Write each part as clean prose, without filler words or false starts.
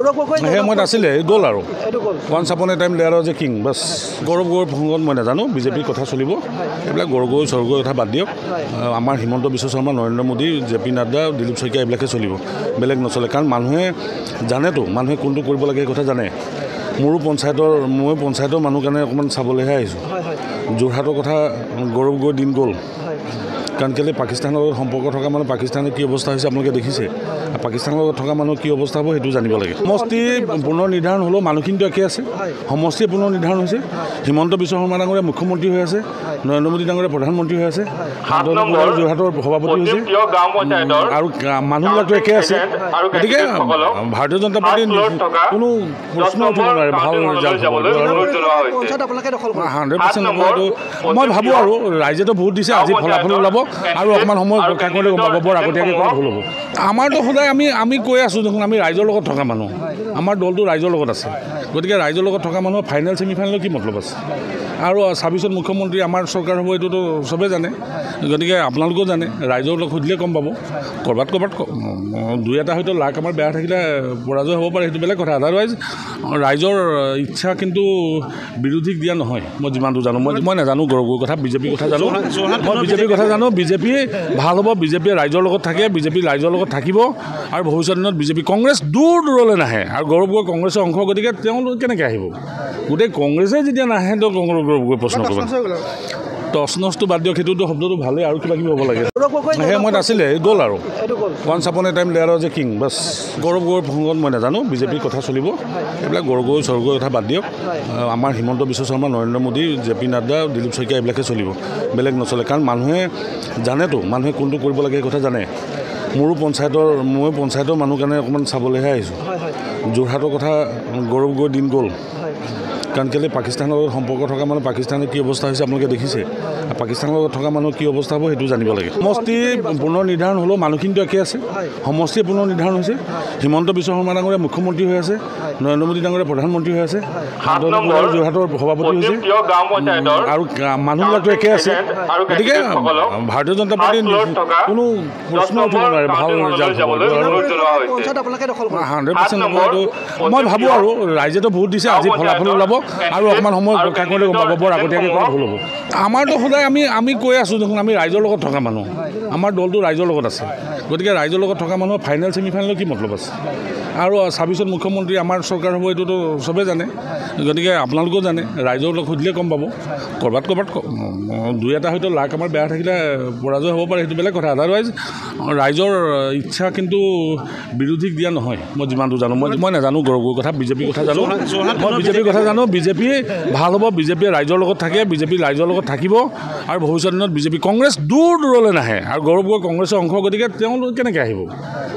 সেই মই নাছিলে গ'ল আৰু once upon a time there যে কিং বাছ গৌৰৱ গগৈৰ প্ৰসংগত মই নাজানো বিজেপিৰ কথা চলিব এইবিলাক গগৈ স্বৰ্গৰ কথা বাদ দিয়ক আমাৰ হিমন্ত বিশ্ব শৰ্মা নৰেন্দ্ৰ মোদী JP নাড্ডা দিলীপ শইকীয়া এইবিলাকে চলিব বেলেগ নচলে কাৰণ মানুহে জানেতো মানুহে কোনটো কৰিব লাগে সেই কথা জানে ময়ো পঞ্চায়তৰ মানুহ কাৰণে অকণমান চাবলৈহে আহিছোঁ যোৰহাটৰ কথা গৌৰৱ গগৈৰ দিন গ'ল কাৰণ কেলৈ পাকিস্তানৰ লগত সম্পৰ্ক থকা মানুহ পাকিস্তানৰ কি অৱস্থা হৈছে আপোনালোকে দেখিছে পাকিস্তানৰ লগত থকা মানুহৰ কি অৱস্থা হ'ব সেইটো জানিব লাগে সমষ্টি পুনৰ নিৰ্ধাৰণ হ'লেও মানুহখিনিতো একে আছে সমষ্টি পুনৰ নিৰ্ধাৰণ হৈছে হিমন্ত বিশ্ব শৰ্মা ডাঙৰীয়া মুখ্যমন্ত্ৰী হৈ আছে নৰেন্দ্ৰ মোদী ডাঙৰীয়া প্ৰধানমন্ত্ৰী হৈ আছে যোৰহাটৰ সভাপতি হৈছে আৰু মানুহবিলাকতো একে আছে গতিকে ভাৰতীয় জনতা পাৰ্টীৰ কোনো প্ৰশ্ন উঠিব নোৱাৰে ভাল ৰিজাল্ট হ'ব 100% মই ভাবোঁ আৰু ৰাইজেতো ভোট দিছে আজি ফলাফল ওলাব আৰু অকণমান সময় ৰক্ষা কৰিলে গম পাব বৰ আগতীয়াকৈ কৰা ভুল হ'ব আমাৰতো সদায় আমি কৈ আছোঁ দেখোন আমি ৰাইজৰ লগত থকা মানুহ আমাৰ দলটো ৰাইজৰ লগত আছে গতিকে ৰাইজৰ লগত থকা মানুহৰ ফাইনেল ছেমিফাইনেলৰ কি মতলব আছে আৰু 26ত মুখ্যমন্ত্ৰী আমাৰ চৰকাৰ হ'ব এইটোতো চবেই জানে গতিকে আপোনালোকেও জানে ৰাইজৰ লগত সুধিলে গম পাব ক'ৰবাত দুই এটা হয়তো লাক আমাৰ বেয়া থাকিলে পৰাজয় হ'ব পাৰে সেইটো বেলেগ কথা আদাৰৱাইজ ৰাইজৰ ইচ্ছা কিন্তু বিৰোধীক দিয়া নহয় মই যিমানটো জানো মই নাজানো গৌৰৱৰ কথা বিজেপিৰ কথা জানো মই বিজেপিৰ কথা জানো বিজেপি ভাল হ'ব বিজেপিয়ে ৰাইজৰ লগত থাকে বিজেপি ৰাইজৰ লগত থাকিব আৰু ভৱিষ্যত দিনত বিজেপি কংগ্ৰেছ দূৰলৈ নাহে আৰু গৌৰৱ গগৈ কংগ্ৰেছৰ অংশ গতিকে তেওঁ কেনেকৈ আহিব গোটেই কংগ্ৰেছে যেতিয়া নাহে তো গৌৰৱ গগৈ প্ৰশ্ন কৰিব টচনচটো বাদ দিয়ক সেইটোতো শব্দটো ভালেই আৰু কিবা কিবি হ'ব লাগে সেই মই নাছিলে গ'ল আৰু once upon a time there যে কিং বাছ গৌৰৱ গগৈৰ প্ৰসংগত মই নাজানো বিজেপিৰ কথা চলিব এইবিলাক গগৈ স্বৰ্গৰ কথা বাদ দিয়ক আমাৰ হিমন্ত বিশ্ব শৰ্মা নৰেন্দ্ৰ মোদী JP নাড্ডা দিলীপ শইকীয়া এইবিলাকে চলিব বেলেগ নচলে কাৰণ মানুহে জানেতো মানুহে কোনটো কৰিব লাগে সেই কথা জানে ময়ো পঞ্চায়তৰ মানুহ কাৰণে অকণমান চাবলৈহে আহিছোঁ যোৰহাটৰ কথা গৌৰৱ গগৈৰ দিন গ'ল কাৰণ কেলৈ পাকিস্তানৰ লগত সম্পৰ্ক থকা মানুহ পাকিস্তানৰ কি অৱস্থা হৈছে আপোনালোকে দেখিছে পাকিস্তানৰ লগত থকা মানুহৰ কি অৱস্থা হ'ব সেইটো জানিব লাগে সমষ্টি পুনৰ নিৰ্ধাৰণ হ'লেও মানুহখিনিতো একে আছে সমষ্টি পুনৰ নিৰ্ধাৰণ হৈছে হিমন্ত বিশ্ব শৰ্মা ডাঙৰীয়া মুখ্যমন্ত্ৰী হৈ আছে নৰেন্দ্ৰ মোদী ডাঙৰীয়া প্ৰধানমন্ত্ৰী হৈ আছে যোৰহাটৰ সভাপতি হৈছে আৰু মানুহবিলাকতো একে আছে গতিকে ভাৰতীয় জনতা পাৰ্টীৰ কোনো প্ৰশ্ন উঠিব নোৱাৰে ভাল ৰিজাল্ট হ'ব 100% মই ভাবোঁ আৰু ৰাইজেতো ভোট দিছে আজি ফলাফল ওলাব আৰু অকণমান সময় ৰক্ষা কৰিলে গম পাব বৰ আগতীয়াকৈ কৰা ভুল হ'ব আমাৰতো সদায় আমি কৈ আছোঁ দেখোন আমি ৰাইজৰ লগত থকা মানুহ আমাৰ দলটো ৰাইজৰ লগত আছে গতিকে ৰাইজৰ লগত থকা মানুহৰ ফাইনেল ছেমিফাইনেলৰ কি মতলব আছে আৰু 26ত মুখ্যমন্ত্ৰী আমাৰ চৰকাৰ হ'ব এইটোতো চবেই জানে গতিকে আপোনালোকেও জানে ৰাইজৰ লগত সুধিলে গম পাব ক'ৰবাত দুই এটা হয়তো লাক আমাৰ বেয়া থাকিলে পৰাজয় হ'ব পাৰে সেইটো বেলেগ কথা আদাৰৱাইজ ৰাইজৰ ইচ্ছা কিন্তু বিৰোধীক দিয়া নহয় মই যিমানটো জানো মই নাজানো গৌৰৱৰ কথা বিজেপিৰ কথা জানো মই বিজেপিৰ কথা জানো বিজেপি ভাল হ'ব বিজেপিয়ে ৰাইজৰ লগত থাকে বিজেপি ৰাইজৰ লগত থাকিব আৰু ভৱিষ্যত দিনত বিজেপি কংগ্ৰেছ দূৰলৈ নাহে আৰু গৌৰৱ গগৈ কংগ্ৰেছৰ অংশ গতিকে তেওঁ কেনেকৈ আহিব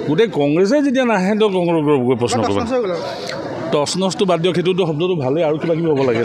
গোটেই কংগ্ৰেছে যেতিয়া নাহে তো গৌৰৱ গগৈ প্ৰশ্ন কৰিব টচনচটো বাদ দিয়ক সেইটোতো শব্দটো ভালেই আৰু কিবা কিবি হ'ব লাগে